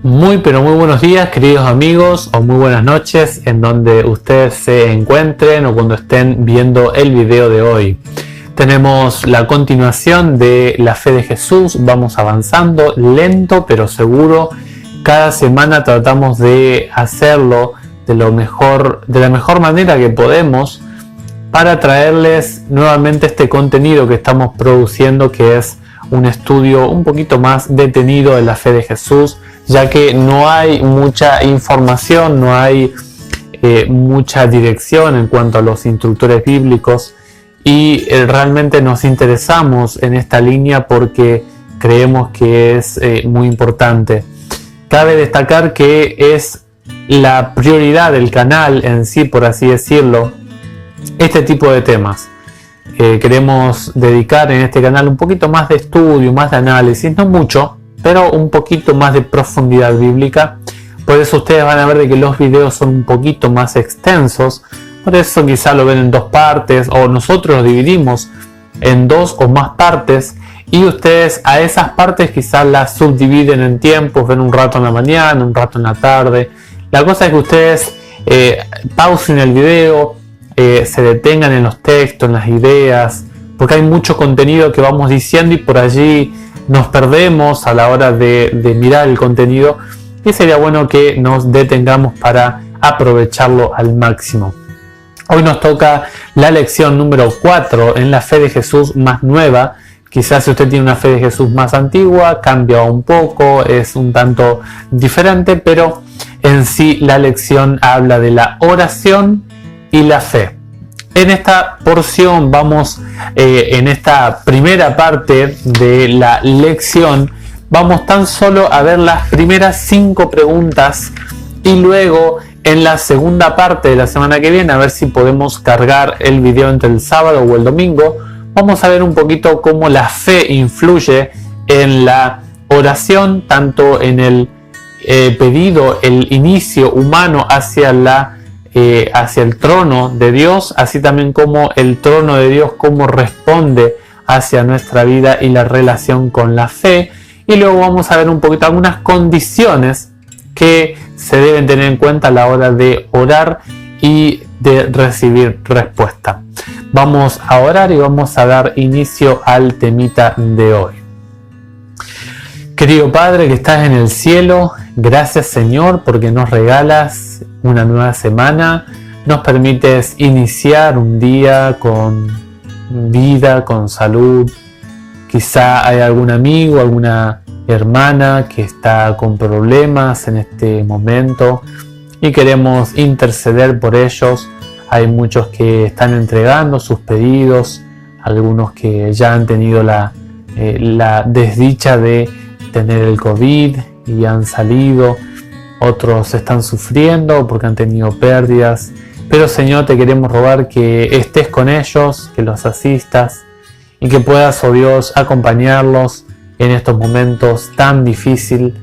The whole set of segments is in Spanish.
Muy pero muy buenos días, queridos amigos, o muy buenas noches en donde ustedes se encuentren o cuando estén viendo el video de hoy. Tenemos la continuación de la fe de Jesús, vamos avanzando lento pero seguro. Cada semana tratamos de hacerlo de la mejor manera que podemos para traerles nuevamente este contenido que estamos produciendo, que es un estudio un poquito más detenido de la fe de Jesús, ya que no hay mucha información, no hay mucha dirección en cuanto a los instructores bíblicos, y realmente nos interesamos en esta línea porque creemos que es muy importante. Cabe destacar que es la prioridad del canal en sí, por así decirlo, este tipo de temas. Queremos dedicar en este canal un poquito más de estudio, más de análisis, no mucho, pero un poquito más de profundidad bíblica. Por eso ustedes van a ver de que los videos son un poquito más extensos. Por eso quizá lo ven en dos partes, o nosotros lo dividimos en dos o más partes, y ustedes a esas partes quizás las subdividen en tiempos, ven un rato en la mañana, un rato en la tarde. La cosa es que ustedes pausen el video, se detengan en los textos, en las ideas, porque hay mucho contenido que vamos diciendo y por allí nos perdemos a la hora de mirar el contenido, y sería bueno que nos detengamos para aprovecharlo al máximo. Hoy nos toca la lección número 4 en la fe de Jesús más nueva. Quizás si usted tiene una fe de Jesús más antigua, cambia un poco, es un tanto diferente, pero en sí la lección habla de la oración y la fe. En esta porción vamos, en esta primera parte de la lección, vamos tan solo a ver las primeras 5 preguntas, y luego en la segunda parte de la semana que viene, a ver si podemos cargar el video entre el sábado o el domingo, vamos a ver un poquito cómo la fe influye en la oración, tanto en el pedido, el inicio humano hacia el trono de Dios, así también como el trono de Dios, cómo responde hacia nuestra vida y la relación con la fe. Y luego vamos a ver un poquito algunas condiciones que se deben tener en cuenta a la hora de orar y de recibir respuesta. Vamos a orar y vamos a dar inicio al temita de hoy. Querido Padre que estás en el cielo, gracias Señor porque nos regalas una nueva semana, nos permites iniciar un día con vida, con salud. Quizá hay algún amigo, alguna hermana que está con problemas en este momento y queremos interceder por ellos. Hay muchos que están entregando sus pedidos, algunos que ya han tenido la desdicha de tener el COVID y han salido, otros están sufriendo porque han tenido pérdidas, pero Señor, te queremos rogar que estés con ellos, que los asistas y que puedas, oh Dios, acompañarlos en estos momentos tan difíciles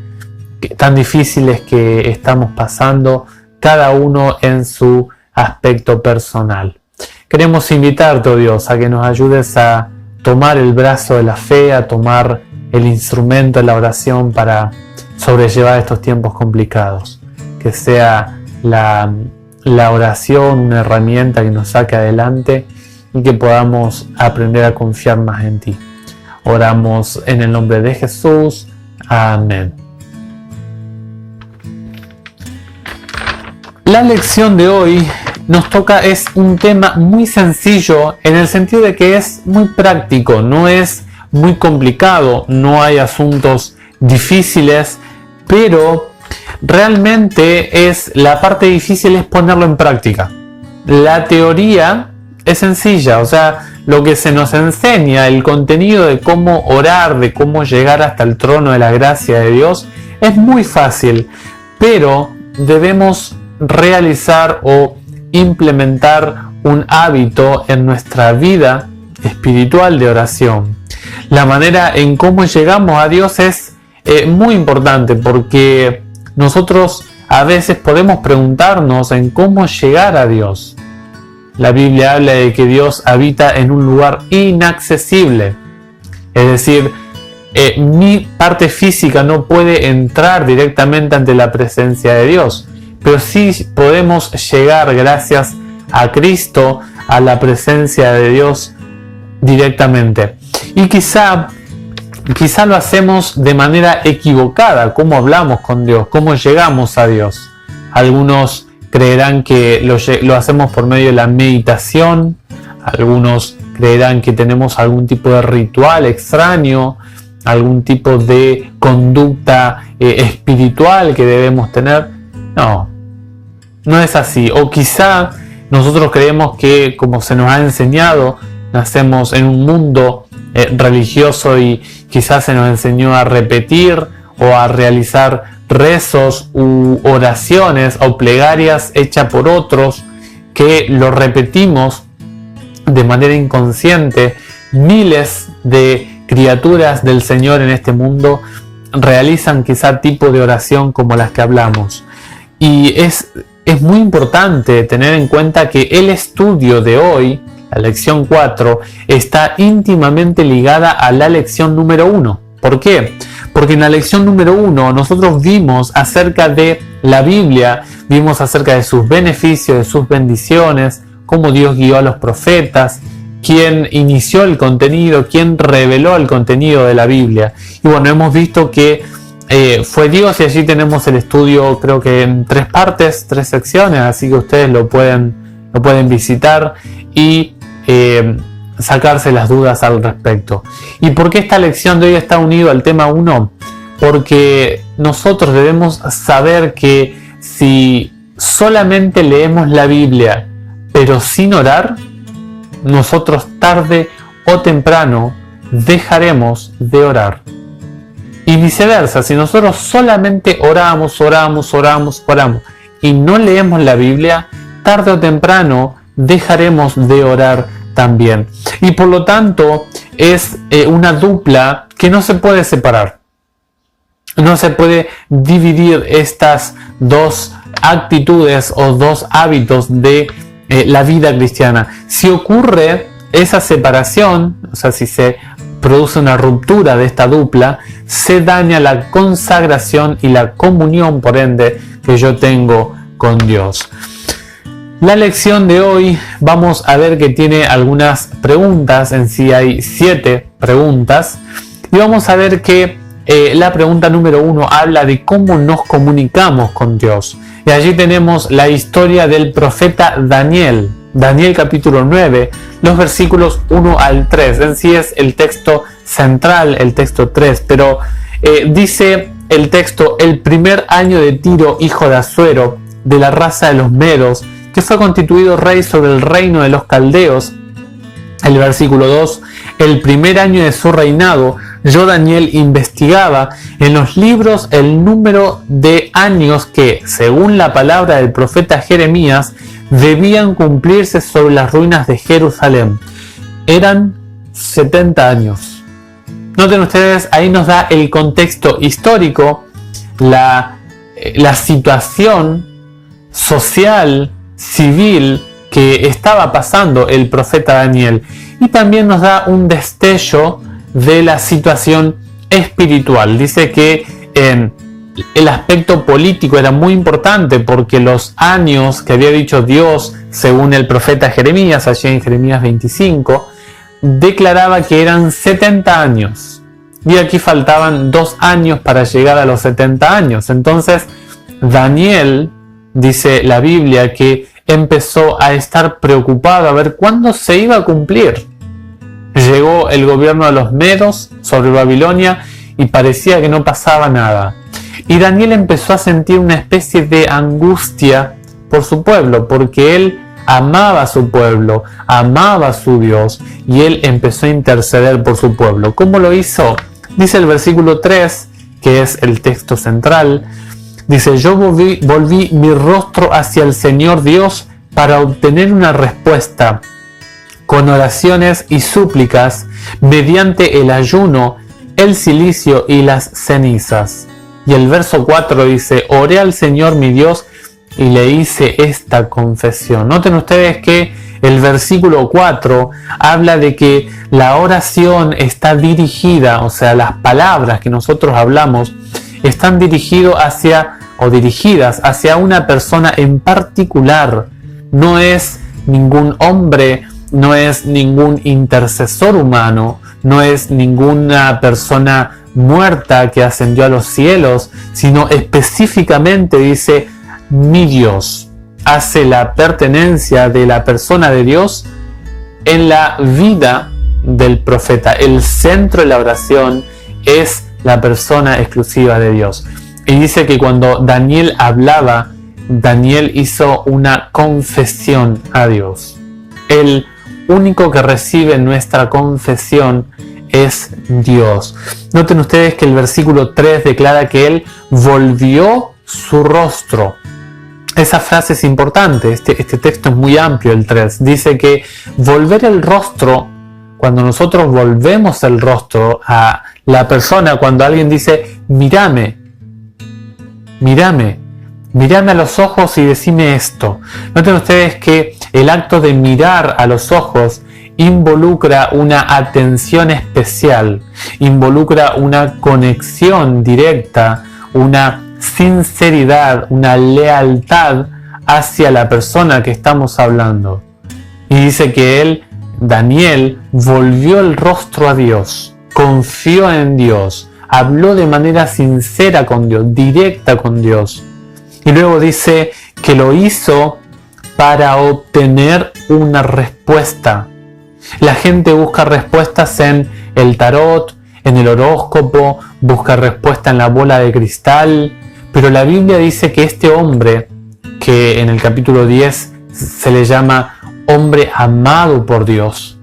que estamos pasando, cada uno en su aspecto personal. Queremos invitarte, oh Dios, a que nos ayudes a tomar el brazo de la fe, a tomar el instrumento de la oración para sobrellevar estos tiempos complicados. Que sea la oración una herramienta que nos saque adelante y que podamos aprender a confiar más en ti. Oramos en el nombre de Jesús. Amén. La lección de hoy nos toca, es un tema muy sencillo en el sentido de que es muy práctico, no es muy complicado, no hay asuntos difíciles, pero realmente la parte difícil es ponerlo en práctica. La teoría es sencilla, o sea, lo que se nos enseña, el contenido de cómo orar, de cómo llegar hasta el trono de la gracia de Dios, es muy fácil, pero debemos realizar o implementar un hábito en nuestra vida espiritual de oración. La manera en cómo llegamos a Dios es muy importante, porque nosotros a veces podemos preguntarnos en cómo llegar a Dios. La Biblia habla de que Dios habita en un lugar inaccesible, es decir, mi parte física no puede entrar directamente ante la presencia de Dios, pero sí podemos llegar gracias a Cristo a la presencia de Dios directamente. Y quizá lo hacemos de manera equivocada, cómo hablamos con Dios, cómo llegamos a Dios. Algunos creerán que lo hacemos por medio de la meditación, algunos creerán que tenemos algún tipo de ritual extraño, algún tipo de conducta espiritual que debemos tener. No es así. O quizá nosotros creemos que, como se nos ha enseñado, nacemos en un mundo religioso y quizás se nos enseñó a repetir o a realizar rezos u oraciones o plegarias hechas por otros, que lo repetimos de manera inconsciente. Miles de criaturas del Señor en este mundo realizan quizá tipo de oración como las que hablamos. Y es muy importante tener en cuenta que el estudio de hoy, la lección 4, está íntimamente ligada a la lección número 1. ¿Por qué? Porque en la lección número 1 nosotros vimos acerca de la Biblia, vimos acerca de sus beneficios, de sus bendiciones, cómo Dios guió a los profetas, quién inició el contenido, quién reveló el contenido de la Biblia. Y bueno, hemos visto que fue Dios, y allí tenemos el estudio, creo que en 3 partes, 3 secciones, así que ustedes lo pueden visitar y sacarse las dudas al respecto. ¿Y por qué esta lección de hoy está unida al tema 1? Porque nosotros debemos saber que si solamente leemos la Biblia pero sin orar, nosotros tarde o temprano dejaremos de orar. Y viceversa, si nosotros solamente oramos y no leemos la Biblia, tarde o temprano dejaremos de orar también. Y por lo tanto es una dupla que no se puede separar. No se puede dividir estas dos actitudes o dos hábitos de la vida cristiana. Si ocurre esa separación, o sea, si se produce una ruptura de esta dupla, se daña la consagración y la comunión, por ende, que yo tengo con Dios. La lección de hoy vamos a ver que tiene algunas preguntas, en sí hay 7 preguntas, y vamos a ver que la pregunta número 1 habla de cómo nos comunicamos con Dios. Y allí tenemos la historia del profeta Daniel. Daniel capítulo 9, los versículos 1 al 3. En sí es el texto central, el texto 3, pero dice el texto: el primer año de Tiro, hijo de Asuero, de la raza de los Medos, que fue constituido rey sobre el reino de los caldeos. El versículo 2: el primer año de su reinado, yo, Daniel, investigaba en los libros el número de años que, según la palabra del profeta Jeremías, debían cumplirse sobre las ruinas de Jerusalén. Eran 70 años. Noten ustedes, ahí nos da el contexto histórico, la situación social, civil que estaba pasando el profeta Daniel, y también nos da un destello de la situación espiritual. Dice que en el aspecto político era muy importante, porque los años que había dicho Dios según el profeta Jeremías, allí en Jeremías 25, declaraba que eran 70 años, y aquí faltaban 2 años para llegar a los 70 años. Entonces Daniel, dice la Biblia, que empezó a estar preocupado a ver cuándo se iba a cumplir. Llegó el gobierno de los Medos sobre Babilonia y parecía que no pasaba nada. Y Daniel empezó a sentir una especie de angustia por su pueblo, porque él amaba a su pueblo, amaba a su Dios, y él empezó a interceder por su pueblo. ¿Cómo lo hizo? Dice el versículo 3, que es el texto central, dice: yo volví mi rostro hacia el Señor Dios para obtener una respuesta, con oraciones y súplicas, mediante el ayuno, el cilicio y las cenizas. Y el verso 4 dice: oré al Señor mi Dios y le hice esta confesión. Noten ustedes que El versículo 4 habla de que la oración está dirigida, o sea, las palabras que nosotros hablamos están dirigidas hacia una persona en particular. No es ningún hombre, no es ningún intercesor humano, no es ninguna persona muerta que ascendió a los cielos, sino específicamente dice mi Dios. Hace la pertenencia de la persona de Dios en la vida del profeta. El centro de la oración es la persona exclusiva de Dios. Y dice que cuando Daniel hablaba, Daniel hizo una confesión a Dios. El único que recibe nuestra confesión es Dios. Noten ustedes que el versículo 3 declara que él volvió su rostro. Esa frase es importante, este texto es muy amplio, el 3. Dice que volver el rostro, cuando nosotros volvemos el rostro a la persona, cuando alguien dice, mírame a los ojos y decime esto. Noten ustedes que el acto de mirar a los ojos involucra una atención especial, involucra una conexión directa, una sinceridad, una lealtad hacia la persona que estamos hablando. Y dice que Daniel, volvió el rostro a Dios, confió en Dios, habló de manera sincera con Dios, directa con Dios. Y luego dice que lo hizo para obtener una respuesta. La gente busca respuestas en el tarot, en el horóscopo, busca respuesta en la bola de cristal, pero la Biblia dice que este hombre, que en el capítulo 10 se le llama hombre amado por Dios.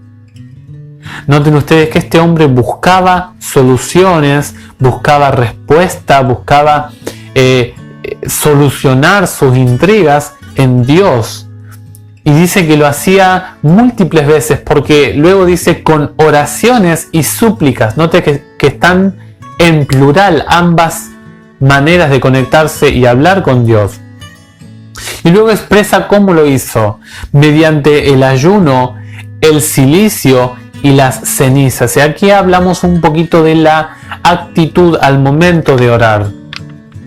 Noten ustedes que este hombre buscaba soluciones, buscaba respuesta, buscaba solucionar sus intrigas en Dios. Y dice que lo hacía múltiples veces, porque luego dice con oraciones y súplicas. Note que están en plural ambas maneras de conectarse y hablar con Dios. Y luego expresa cómo lo hizo, mediante el ayuno, el cilicio y las cenizas. Y aquí hablamos un poquito de la actitud al momento de orar.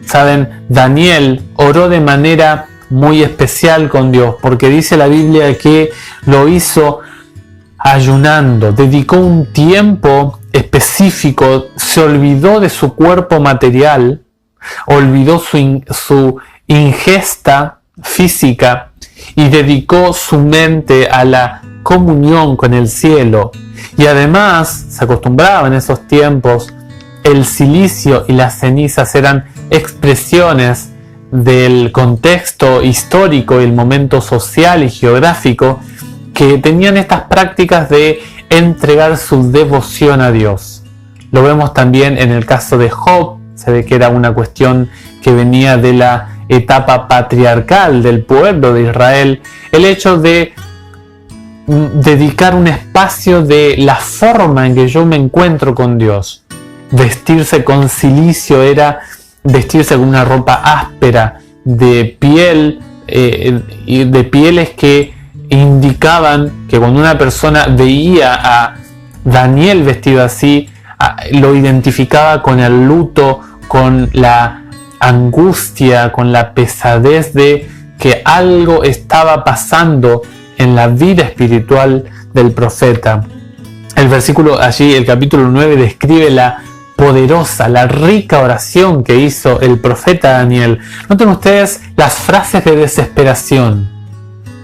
Saben, Daniel oró de manera muy especial con Dios, porque dice la Biblia que lo hizo ayunando, dedicó un tiempo específico, se olvidó de su cuerpo material, olvidó su ingesta física y dedicó su mente a la comunión con el cielo. Y además se acostumbraba en esos tiempos, el cilicio y las cenizas eran expresiones del contexto histórico y el momento social y geográfico que tenían estas prácticas de entregar su devoción a Dios. Lo vemos también en el caso de Job. Se ve que era una cuestión que venía de la etapa patriarcal del pueblo de Israel, el hecho de dedicar un espacio de la forma en que yo me encuentro con Dios. Vestirse con cilicio era vestirse con una ropa áspera de piel y de pieles que indicaban que cuando una persona veía a Daniel vestido así, lo identificaba con el luto, con la angustia, con la pesadez de que algo estaba pasando en la vida espiritual del profeta. El versículo allí, el capítulo 9, describe la poderosa, la rica oración que hizo el profeta Daniel. Noten ustedes las frases de desesperación.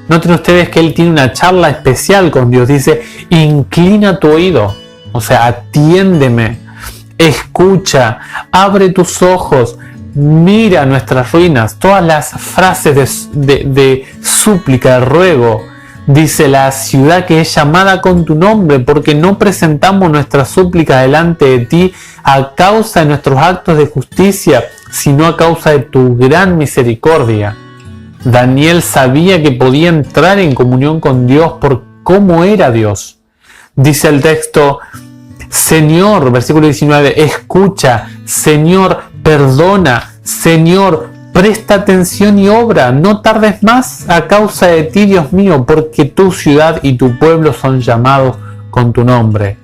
Noten ustedes que él tiene una charla especial con Dios. Dice, inclina tu oído, o sea, atiéndeme, escucha, abre tus ojos, mira nuestras ruinas. Todas las frases de súplica, de ruego. Dice, la ciudad que es llamada con tu nombre, porque no presentamos nuestra súplica delante de ti a causa de nuestros actos de justicia, sino a causa de tu gran misericordia. Daniel sabía que podía entrar en comunión con Dios por cómo era Dios. Dice el texto, Señor, versículo 19, escucha, Señor, perdona, Señor, Presta atención y obra, no tardes más a causa de ti, Dios mío, porque tu ciudad y tu pueblo son llamados con tu nombre.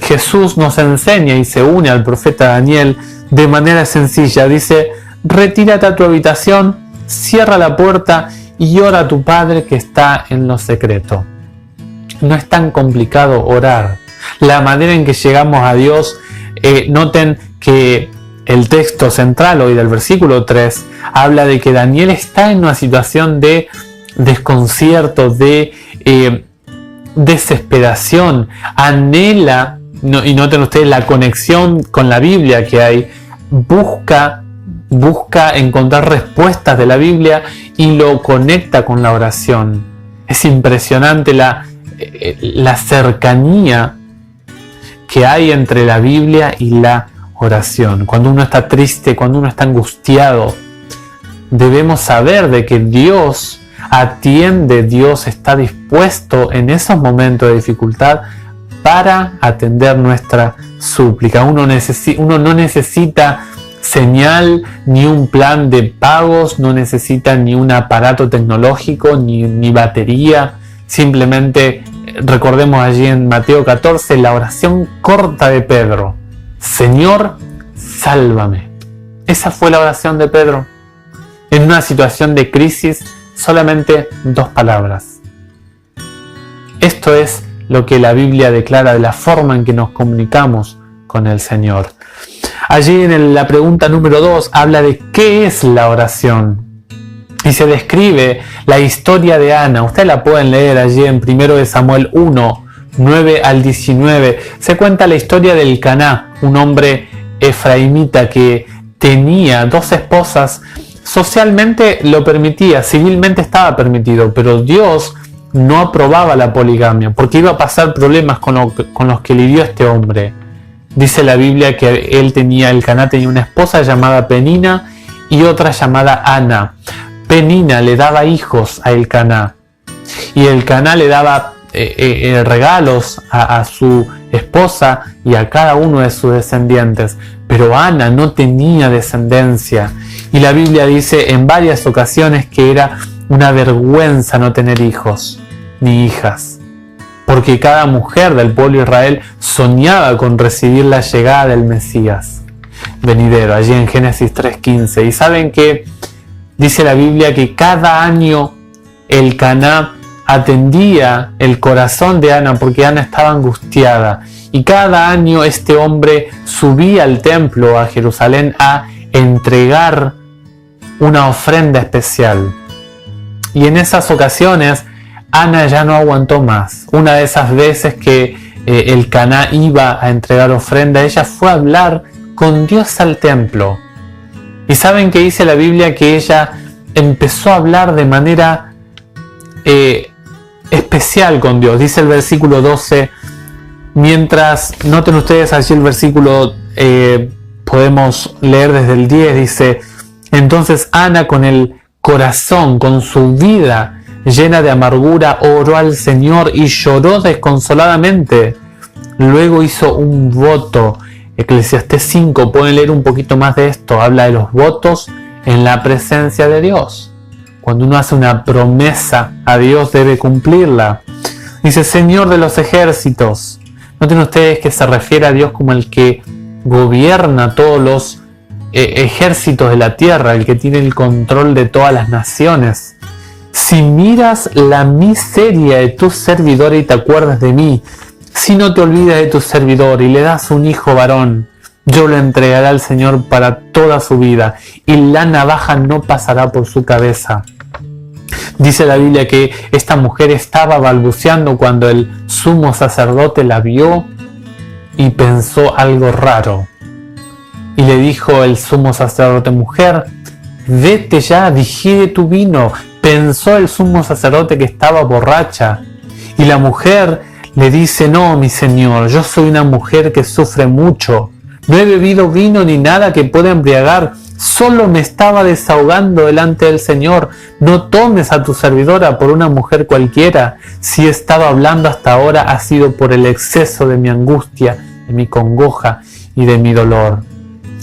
Jesús nos enseña y se une al profeta Daniel de manera sencilla. Dice, retírate a tu habitación, cierra la puerta y ora a tu Padre que está en lo secreto. No es tan complicado orar. La manera en que llegamos a Dios, noten que el texto central hoy del versículo 3 habla de que Daniel está en una situación de desconcierto, de desesperación, anhela, y noten ustedes la conexión con la Biblia que hay, busca encontrar respuestas de la Biblia y lo conecta con la oración. Es impresionante la cercanía que hay entre la Biblia y la oración. Cuando uno está triste, cuando uno está angustiado, debemos saber de que Dios atiende, Dios está dispuesto en esos momentos de dificultad para atender nuestra súplica. Uno no necesita señal, ni un plan de pagos, no necesita ni un aparato tecnológico, ni batería. Simplemente recordemos allí en Mateo 14 la oración corta de Pedro. Señor, sálvame. Esa fue la oración de Pedro. En una situación de crisis, solamente 2 palabras. Esto es lo que la Biblia declara de la forma en que nos comunicamos con el Señor. Allí en la pregunta número 2 habla de qué es la oración. Y se describe la historia de Ana. Ustedes la pueden leer allí en 1 Samuel 1, 9 al 19. Se cuenta la historia del Elcaná, un hombre efraimita que tenía 2 esposas. Socialmente lo permitía, civilmente estaba permitido, pero Dios no aprobaba la poligamia porque iba a pasar problemas con los que lidió este hombre. Dice la Biblia que Elcaná tenía una esposa llamada Penina y otra llamada Ana. Penina le daba hijos a Elcaná y Elcaná le daba regalos a su esposa y a cada uno de sus descendientes, pero Ana no tenía descendencia y la Biblia dice en varias ocasiones que era una vergüenza no tener hijos ni hijas, porque cada mujer del pueblo de Israel soñaba con recibir la llegada del Mesías venidero, allí en Génesis 3:15. Y saben que dice la Biblia que cada año Elcaná atendía el corazón de Ana porque Ana estaba angustiada. Y cada año este hombre subía al templo a Jerusalén a entregar una ofrenda especial. Y en esas ocasiones Ana ya no aguantó más. Una de esas veces que Elcaná iba a entregar ofrenda, ella fue a hablar con Dios al templo. Y saben que dice la Biblia que ella empezó a hablar de manera especial con Dios. Dice el versículo 12, mientras, noten ustedes allí el versículo, podemos leer desde el 10, dice, entonces Ana con el corazón, con su vida llena de amargura, oró al Señor y lloró desconsoladamente. Luego hizo un voto. Eclesiastés 5, pueden leer un poquito más de esto, habla de los votos en la presencia de Dios. Cuando uno hace una promesa a Dios debe cumplirla. Dice, Señor de los ejércitos. Noten ustedes que se refiere a Dios como el que gobierna todos los ejércitos de la tierra, el que tiene el control de todas las naciones. Si miras la miseria de tu servidor y te acuerdas de mí, si no te olvidas de tu servidor y le das un hijo varón, yo lo entregaré al Señor para toda su vida y la navaja no pasará por su cabeza. Dice la Biblia que esta mujer estaba balbuceando cuando el sumo sacerdote la vio y pensó algo raro. Y le dijo el sumo sacerdote, mujer, vete ya, digiere tu vino. Pensó el sumo sacerdote que estaba borracha. Y la mujer le dice, no, mi señor, yo soy una mujer que sufre mucho. No he bebido vino ni nada que pueda embriagar. Solo me estaba desahogando delante del Señor. No tomes a tu servidora por una mujer cualquiera. Si he estado hablando hasta ahora ha sido por el exceso de mi angustia, de mi congoja y de mi dolor.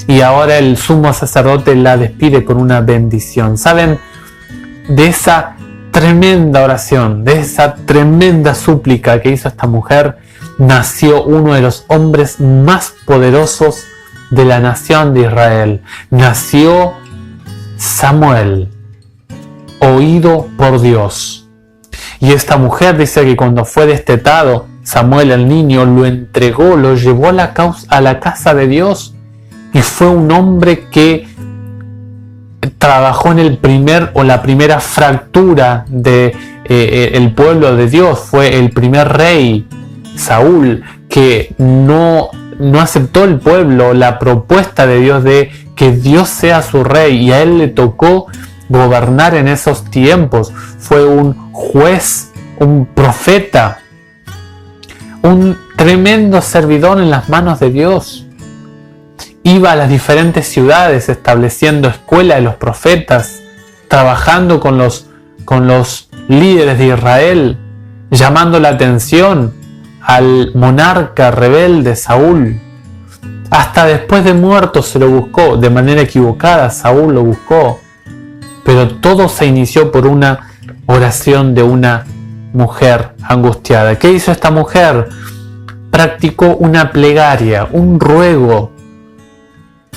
y ahora el sumo sacerdote la despide con una bendición. ¿Saben? De esa tremenda oración, de esa tremenda súplica que hizo esta mujer, nació uno de los hombres más poderosos de la nación de Israel. Nació Samuel, oído por Dios. Y esta mujer dice que cuando fue destetado, Samuel, el niño, lo entregó, lo llevó a la casa de Dios, y fue un hombre que trabajó en la primera fractura de el pueblo de Dios. Fue el primer rey, Saúl, que no aceptó el pueblo la propuesta de Dios de que Dios sea su rey, y a él le tocó gobernar en esos tiempos. Fue un juez, un profeta, un tremendo servidor en las manos de Dios. Iba a las diferentes ciudades estableciendo escuela de los profetas, trabajando con los líderes de Israel, llamando la atención al monarca rebelde Saúl. Hasta después de muerto se lo buscó, de manera equivocada Saúl lo buscó, pero todo se inició por una oración de una mujer angustiada. ¿Qué hizo esta mujer? Practicó una plegaria, un ruego,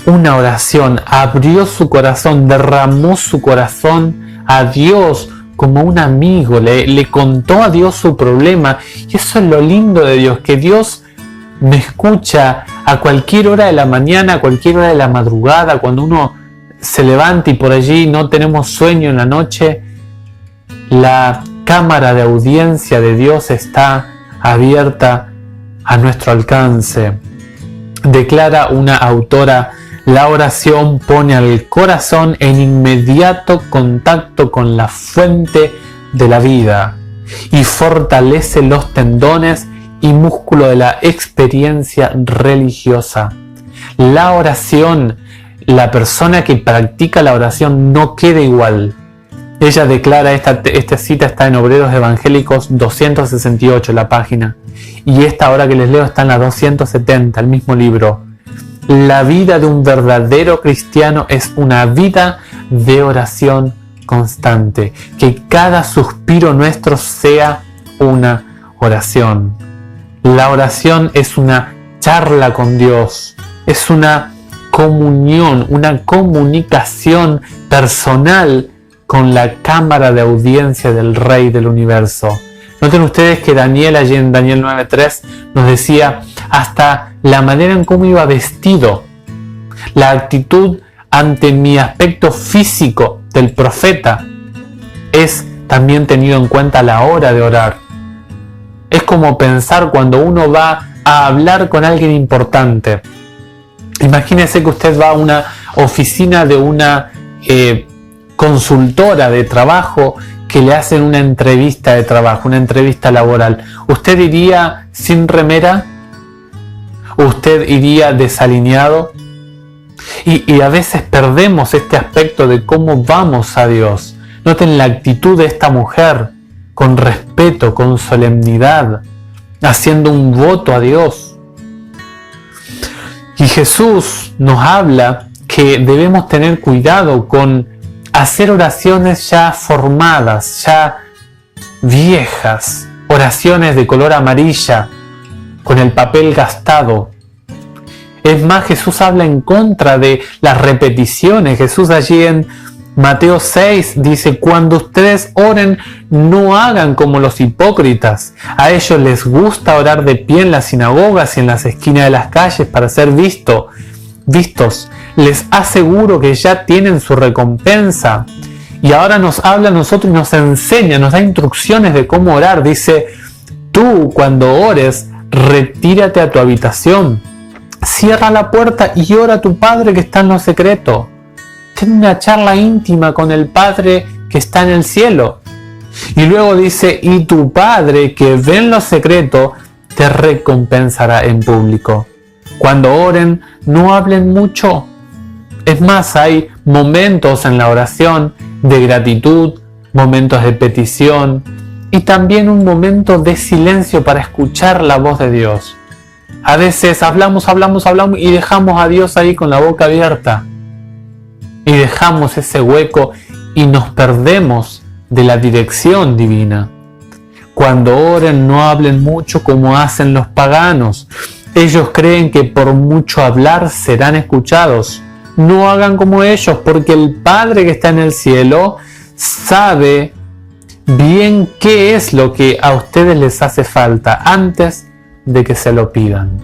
una oración, abrió su corazón, derramó su corazón a Dios como un amigo, le contó a Dios su problema. Y eso es lo lindo de Dios, que Dios me escucha a cualquier hora de la mañana, a cualquier hora de la madrugada, cuando uno se levanta y por allí no tenemos sueño en la noche. La cámara de audiencia de Dios está abierta a nuestro alcance. Declara una autora: la oración pone al corazón en inmediato contacto con la fuente de la vida y fortalece los tendones y músculo de la experiencia religiosa. La oración, la persona que practica la oración no queda igual. Ella declara, esta cita está en Obreros Evangélicos 268, la página, y esta ahora que les leo está en la 270, el mismo libro. La vida de un verdadero cristiano es una vida de oración constante. Que cada suspiro nuestro sea una oración. La oración es una charla con Dios. Es una comunión, una comunicación personal con la cámara de audiencia del Rey del Universo. Noten ustedes que Daniel, allí en Daniel 9:3, nos decía hasta la manera en cómo iba vestido, la actitud ante mi aspecto físico del profeta es también tenido en cuenta a la hora de orar. Es como pensar cuando uno va a hablar con alguien importante. Imagínese que usted va a una oficina de una consultora de trabajo que le hacen una entrevista de trabajo, una entrevista laboral. ¿Usted iría sin remera? ¿Usted iría desalineado? Y a veces perdemos este aspecto de cómo vamos a Dios. Noten la actitud de esta mujer, con respeto, con solemnidad, haciendo un voto a Dios. Y Jesús nos habla que debemos tener cuidado con hacer oraciones ya formadas, ya viejas, oraciones de color amarilla, con el papel gastado. Es más, Jesús habla en contra de las repeticiones. Jesús allí en Mateo 6 dice: cuando ustedes oren, no hagan como los hipócritas. A ellos les gusta orar de pie en las sinagogas y en las esquinas de las calles para ser vistos. Les aseguro que ya tienen su recompensa. Y ahora nos habla a nosotros y nos enseña, nos da instrucciones de cómo orar. Dice: tú, cuando ores, retírate a tu habitación, cierra la puerta y ora a tu Padre que está en lo secreto. Ten una charla íntima con el Padre que está en el cielo. Y luego dice: y tu Padre que ve en lo secreto te recompensará en público. Cuando oren, no hablen mucho. Es más, hay momentos en la oración de gratitud, momentos de petición y también un momento de silencio para escuchar la voz de Dios. A veces hablamos y dejamos a Dios ahí con la boca abierta. Y dejamos ese hueco y nos perdemos de la dirección divina. Cuando oren, no hablen mucho como hacen los paganos. Ellos creen que por mucho hablar serán escuchados. No hagan como ellos, porque el Padre que está en el cielo sabe bien qué es lo que a ustedes les hace falta antes de que se lo pidan.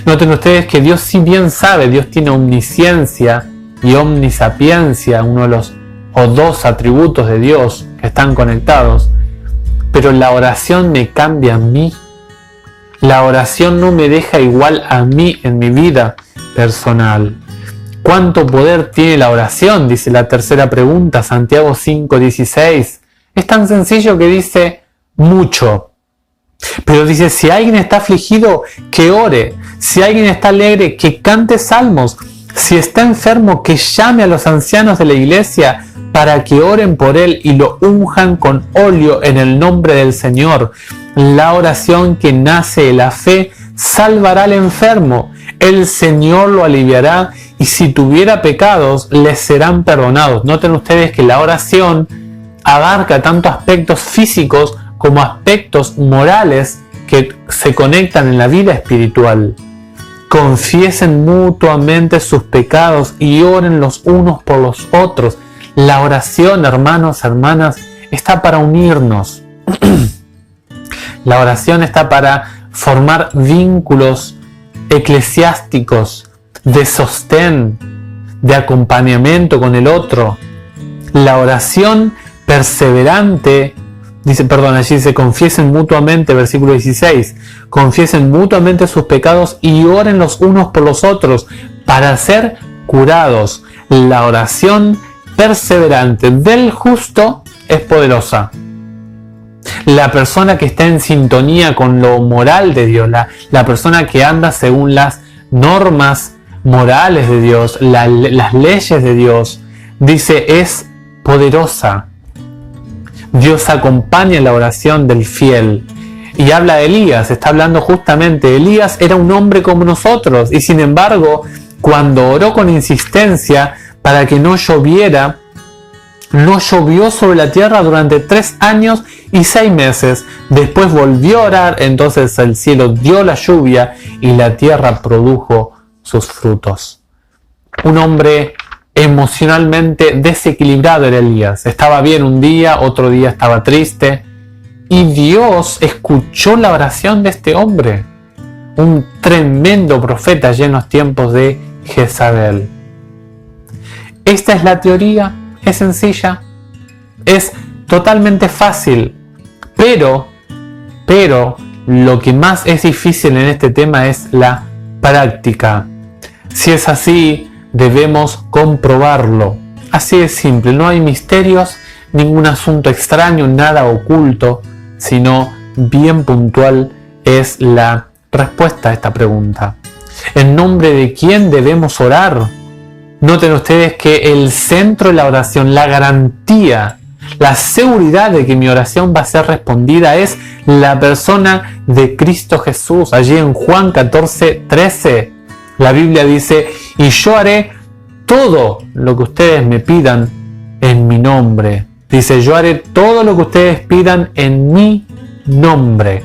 Noten ustedes que Dios sí bien sabe, Dios tiene omnisciencia y omnisapiencia, uno de los o dos atributos de Dios que están conectados, pero la oración me cambia a mí. La oración no me deja igual a mí en mi vida personal. ¿Cuánto poder tiene la oración? Dice la tercera pregunta, Santiago 5:16. Es tan sencillo que dice mucho. Pero dice, si alguien está afligido, que ore. Si alguien está alegre, que cante salmos. Si está enfermo, que llame a los ancianos de la iglesia para que oren por él y lo unjan con óleo en el nombre del Señor. La oración que nace de la fe salvará al enfermo. El Señor lo aliviará y si tuviera pecados, les serán perdonados. Noten ustedes que la oración abarca tanto aspectos físicos como aspectos morales que se conectan en la vida espiritual. Confiesen mutuamente sus pecados y oren los unos por los otros. La oración, hermanos, hermanas, está para unirnos. La oración está para formar vínculos eclesiásticos, de sostén, de acompañamiento con el otro. La oración perseverante, allí dice, confiesen mutuamente, versículo 16, confiesen mutuamente sus pecados y oren los unos por los otros para ser curados. La oración perseverante del justo es poderosa. La persona que está en sintonía con lo moral de Dios, la persona que anda según las normas morales de Dios, las leyes de Dios, dice, es poderosa. Dios acompaña la oración del fiel. Y habla de Elías, está hablando justamente, Elías era un hombre como nosotros, y sin embargo, cuando oró con insistencia para que no lloviera, no llovió sobre la tierra durante 3 años y 6 meses. Después volvió a orar, entonces el cielo dio la lluvia y la tierra produjo sus frutos. Un hombre emocionalmente desequilibrado era Elías. Estaba bien un día, otro día estaba triste. Y Dios escuchó la oración de este hombre. Un tremendo profeta ya en los tiempos de Jezabel. Esta es la teoría. Es sencilla, es totalmente fácil, pero lo que más es difícil en este tema es la práctica. Si es así, debemos comprobarlo. Así de simple, no hay misterios, ningún asunto extraño, nada oculto, sino bien puntual es la respuesta a esta pregunta. ¿En nombre de quién debemos orar? Noten ustedes que el centro de la oración, la garantía, la seguridad de que mi oración va a ser respondida es la persona de Cristo Jesús. Allí en Juan 14:13, la Biblia dice, y yo haré todo lo que ustedes me pidan en mi nombre. Dice, yo haré todo lo que ustedes pidan en mi nombre,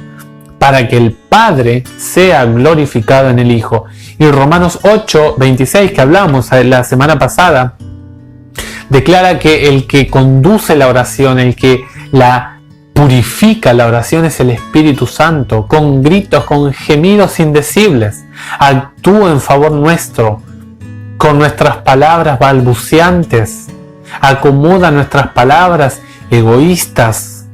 para que el Padre sea glorificado en el Hijo. Y Romanos 8:26, que hablamos la semana pasada, declara que el que conduce la oración, el que la purifica la oración es el Espíritu Santo, con gritos, con gemidos indecibles. Actúa en favor nuestro, con nuestras palabras balbuceantes. Acomoda nuestras palabras egoístas.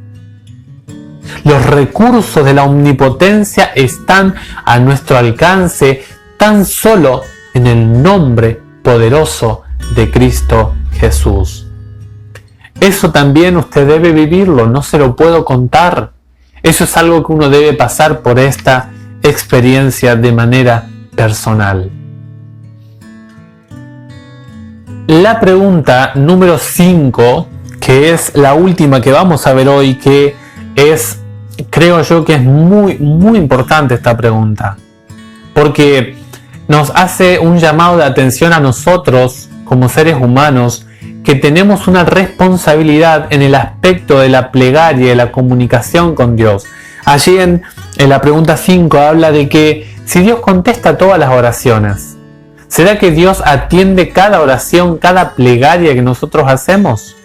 Los recursos de la omnipotencia están a nuestro alcance tan solo en el nombre poderoso de Cristo Jesús. Eso también usted debe vivirlo, no se lo puedo contar. Eso es algo que uno debe pasar por esta experiencia de manera personal. La pregunta número 5, que es la última que vamos a ver hoy, que es, creo yo que es muy importante esta pregunta. porque nos hace un llamado de atención a nosotros como seres humanos, que tenemos una responsabilidad en el aspecto de la plegaria y de la comunicación con Dios. Allí en la pregunta 5 habla de que si Dios contesta todas las oraciones, ¿será que Dios atiende cada oración, cada plegaria que nosotros hacemos?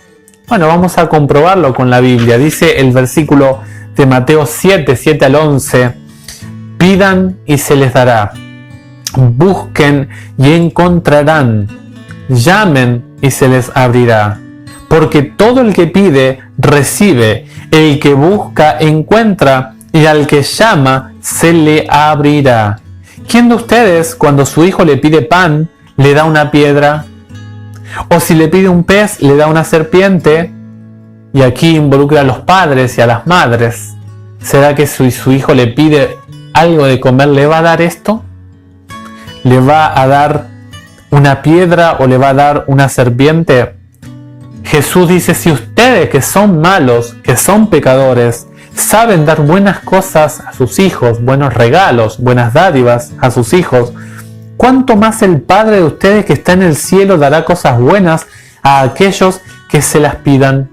Bueno, vamos a comprobarlo con la Biblia. Dice el versículo de Mateo 7, 7 al 11, pidan y se les dará, busquen y encontrarán, llamen y se les abrirá. Porque todo el que pide, recibe, el que busca, encuentra, y al que llama, se le abrirá. ¿Quién de ustedes, cuando su hijo le pide pan, le da una piedra? O si le pide un pez, le da una serpiente. Y aquí involucra a los padres y a las madres. ¿Será que si su hijo le pide algo de comer, le va a dar esto? ¿Le va a dar una piedra o le va a dar una serpiente? Jesús dice, si ustedes que son malos, que son pecadores, saben dar buenas cosas a sus hijos, buenos regalos, buenas dádivas a sus hijos, ¿cuánto más el Padre de ustedes que está en el cielo dará cosas buenas a aquellos que se las pidan?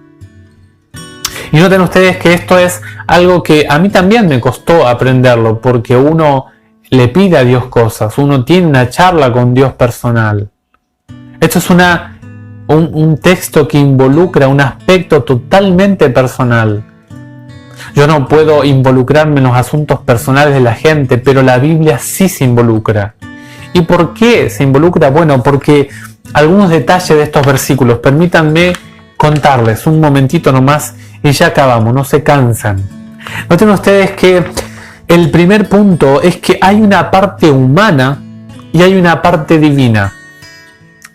Y noten ustedes que esto es algo que a mí también me costó aprenderlo, porque uno le pide a Dios cosas, uno tiene una charla con Dios personal. Esto es un texto que involucra un aspecto totalmente personal. Yo no puedo involucrarme en los asuntos personales de la gente, pero la Biblia sí se involucra. ¿Y por qué se involucra? Bueno, porque algunos detalles de estos versículos, permítanme contarles un momentito nomás y ya acabamos, no se cansan. Noten ustedes que el primer punto es que hay una parte humana y hay una parte divina.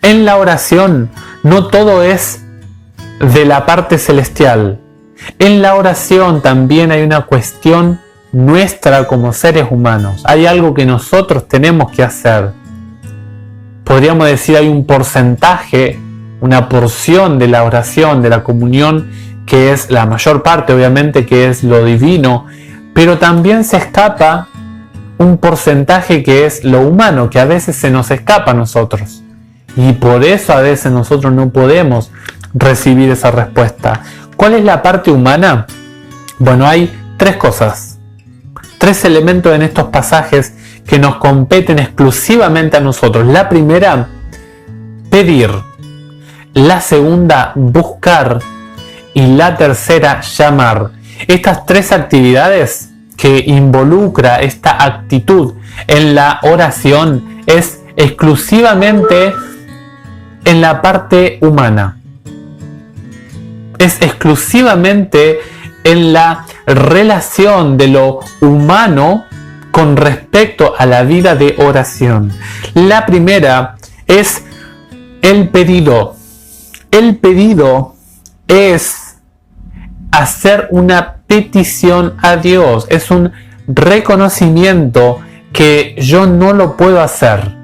En la oración no todo es de la parte celestial. En la oración también hay una cuestión nuestra como seres humanos. Hay algo que nosotros tenemos que hacer. Podríamos decir hay un porcentaje, una porción de la oración, de la comunión, que es la mayor parte, obviamente, que es lo divino, pero también se escapa un porcentaje que es lo humano, que a veces se nos escapa a nosotros. Y por eso a veces nosotros no podemos recibir esa respuesta. ¿Cuál es la parte humana? Bueno, hay tres cosas, tres elementos en estos pasajes que nos competen exclusivamente a nosotros. La primera, pedir. La segunda, buscar. Y la tercera, llamar. Estas tres actividades que involucra esta actitud en la oración es exclusivamente en la parte humana. Es exclusivamente en la relación de lo humano con respecto a la vida de oración. La primera es el pedido. El pedido es hacer una petición a Dios. Es un reconocimiento que yo no lo puedo hacer.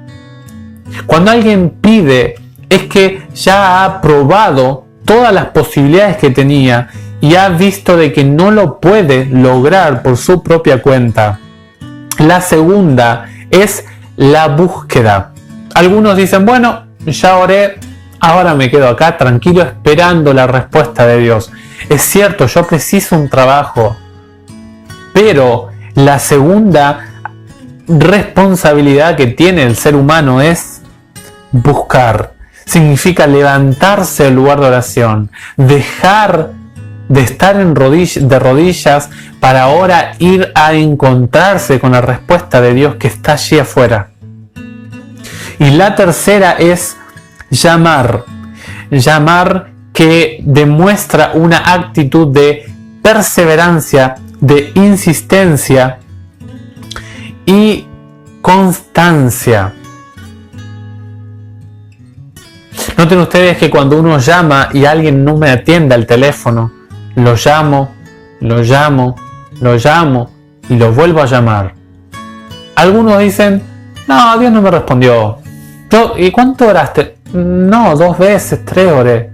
Cuando alguien pide, es que ya ha probado todas las posibilidades que tenía y ha visto de que no lo puede lograr por su propia cuenta. La segunda es la búsqueda. Algunos dicen, bueno, ya oré, ahora me quedo acá tranquilo esperando la respuesta de Dios. Es cierto, yo preciso un trabajo, pero la segunda responsabilidad que tiene el ser humano es buscar. Significa levantarse del lugar de oración, dejar de estar de rodillas para ahora ir a encontrarse con la respuesta de Dios que está allí afuera. Y la tercera es llamar. Llamar que demuestra una actitud de perseverancia, de insistencia y constancia. Noten ustedes que cuando uno llama y alguien no me atiende al teléfono, lo llamo y lo vuelvo a llamar. Algunos dicen, no, Dios no me respondió. ¿Y cuánto oraste? No, 2 veces, 3 oré.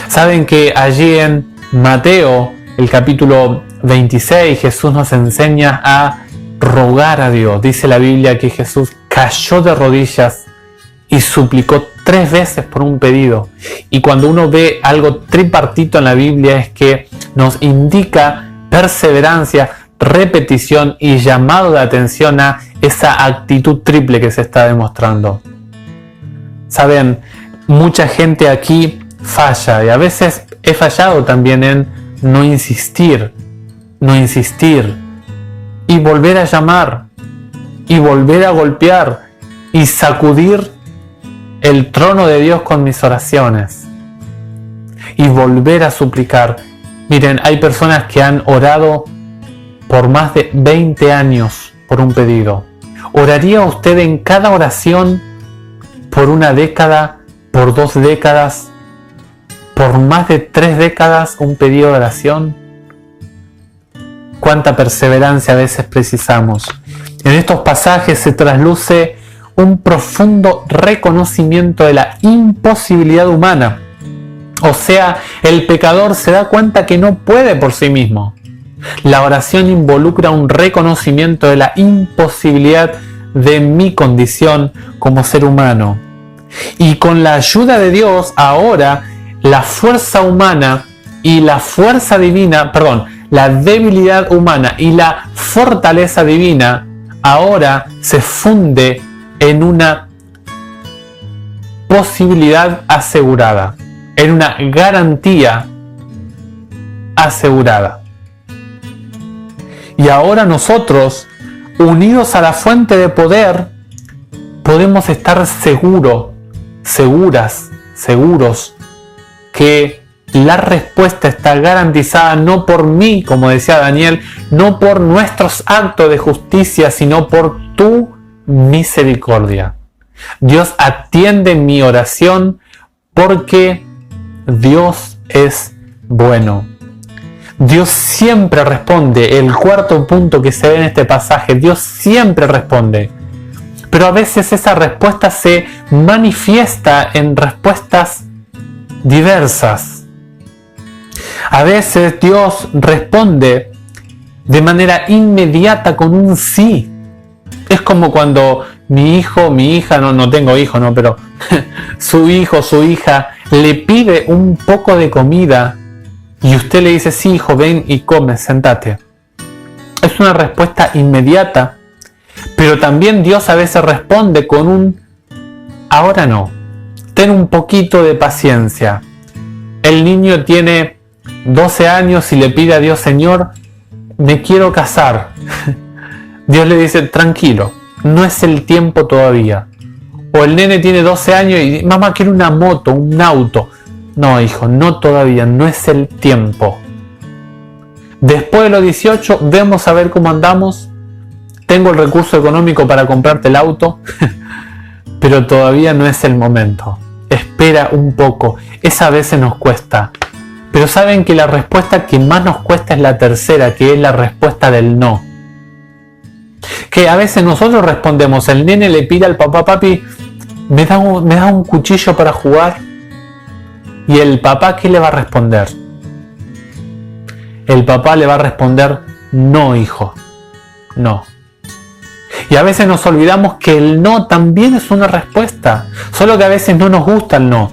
Saben que allí en Mateo, el capítulo 26, Jesús nos enseña a rogar a Dios. Dice la Biblia que Jesús cayó de rodillas y suplicó 3 veces por un pedido. Y cuando uno ve algo tripartito en la Biblia es que nos indica perseverancia, repetición y llamado de atención a esa actitud triple que se está demostrando. Saben, mucha gente aquí falla y a veces he fallado también en no insistir y volver a llamar y volver a golpear y sacudir el trono de Dios con mis oraciones y volver a suplicar. Miren, hay personas que han orado por más de 20 años por un pedido. ¿Oraría usted en cada oración por 1 década, por 2 décadas, por más de 3 décadas un pedido de oración? ¿Cuánta perseverancia a veces precisamos? En estos pasajes se trasluce un profundo reconocimiento de la imposibilidad humana. O sea, el pecador se da cuenta que no puede por sí mismo. La oración involucra un reconocimiento de la imposibilidad de mi condición como ser humano. Y con la ayuda de Dios, ahora la fuerza humana y la fuerza divina, la debilidad humana y la fortaleza divina, ahora se funde en una posibilidad asegurada, en una garantía asegurada. Y ahora nosotros, unidos a la fuente de poder, podemos estar seguros que la respuesta está garantizada no por mí, como decía Daniel, no por nuestros actos de justicia, sino por tu misericordia. Dios atiende mi oración porque Dios es bueno. Dios siempre responde. El cuarto punto que se ve en este pasaje, Dios siempre responde. Pero a veces esa respuesta se manifiesta en respuestas diversas. A veces Dios responde de manera inmediata con un sí. Es como cuando mi hija, no tengo hijo, pero su hijo, su hija le pide un poco de comida y usted le dice, sí hijo, ven y come, sentate. Es una respuesta inmediata, pero también Dios a veces responde con un ahora no, ten un poquito de paciencia. El niño tiene 12 años y le pide a Dios, Señor, me quiero casar. Dios le dice, tranquilo, no es el tiempo todavía. O el nene tiene 12 años y mamá quiere una moto, un auto. No, hijo, no todavía, no es el tiempo. Después de los 18, vemos a ver cómo andamos. Tengo el recurso económico para comprarte el auto, pero todavía no es el momento. Espera un poco. Esa a veces nos cuesta. Pero saben que la respuesta que más nos cuesta es la tercera, que es la respuesta del no. Que a veces nosotros respondemos, el nene le pide al papá, papi, ¿me da un cuchillo para jugar? Y el papá, ¿qué le va a responder? El papá le va a responder, no hijo, no. Y a veces nos olvidamos que el no también es una respuesta, solo que a veces no nos gusta el no.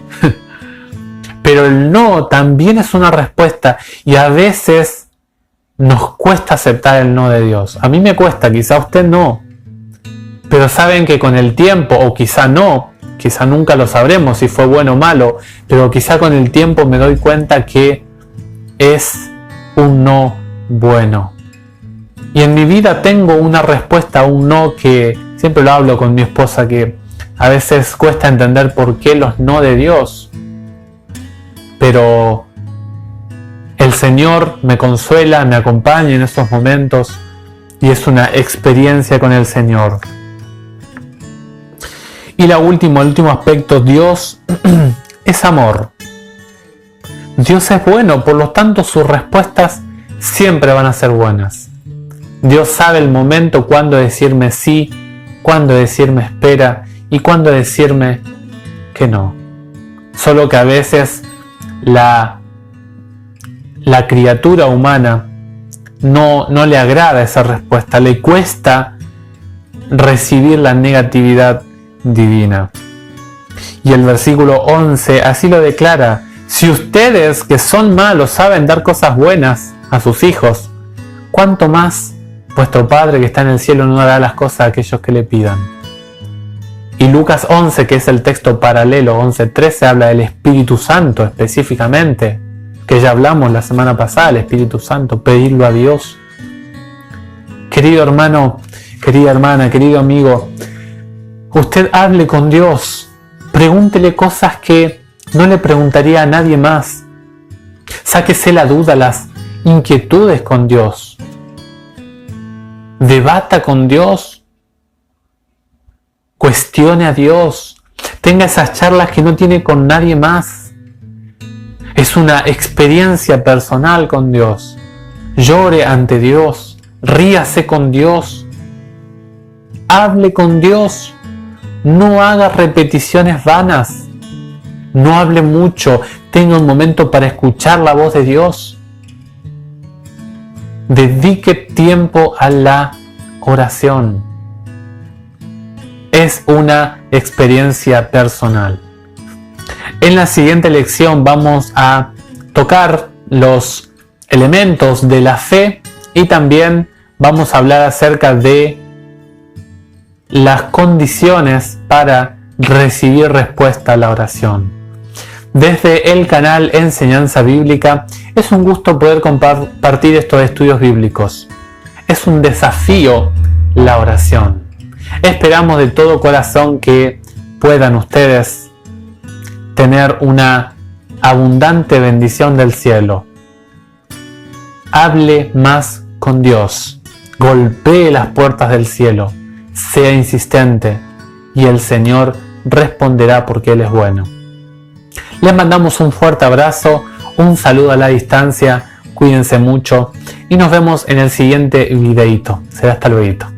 Pero el no también es una respuesta y a veces nos cuesta aceptar el no de Dios. A mí me cuesta, quizá a usted no. Pero saben que con el tiempo, o quizá no, quizá nunca lo sabremos si fue bueno o malo, pero quizá con el tiempo me doy cuenta que es un no bueno. Y en mi vida tengo una respuesta a un no que siempre lo hablo con mi esposa, que a veces cuesta entender por qué los no de Dios. Pero el Señor me consuela, me acompaña en estos momentos y es una experiencia con el Señor. Y el último aspecto, Dios es amor. Dios es bueno, por lo tanto sus respuestas siempre van a ser buenas. Dios sabe el momento cuándo decirme sí, cuándo decirme espera y cuándo decirme que no. Solo que a veces la criatura humana no le agrada esa respuesta, le cuesta recibir la negatividad divina. Y el versículo 11 así lo declara: si ustedes que son malos saben dar cosas buenas a sus hijos, ¿cuánto más vuestro Padre que está en el cielo no dará las cosas a aquellos que le pidan? Y Lucas 11, que es el texto paralelo, 11:13, habla del Espíritu Santo específicamente, que ya hablamos la semana pasada, el Espíritu Santo, pedirlo a Dios. Querido hermano, querida hermana, querido amigo, usted hable con Dios, pregúntele cosas que no le preguntaría a nadie más. Sáquese la duda, las inquietudes con Dios. Debata con Dios. Cuestione a Dios. Tenga esas charlas que no tiene con nadie más. Es una experiencia personal con Dios. Llore ante Dios. Ríase con Dios. Hable con Dios. No haga repeticiones vanas. No hable mucho. Tenga un momento para escuchar la voz de Dios. Dedique tiempo a la oración. Es una experiencia personal. En la siguiente lección vamos a tocar los elementos de la fe y también vamos a hablar acerca de las condiciones para recibir respuesta a la oración. Desde el canal Enseñanza Bíblica es un gusto poder compartir estos estudios bíblicos. Es un desafío la oración. Esperamos de todo corazón que puedan ustedes tener una abundante bendición del cielo. Hable más con Dios. Golpee las puertas del cielo. Sea insistente y el Señor responderá porque Él es bueno. Les mandamos un fuerte abrazo, un saludo a la distancia, cuídense mucho y nos vemos en el siguiente videito. Será hasta luego.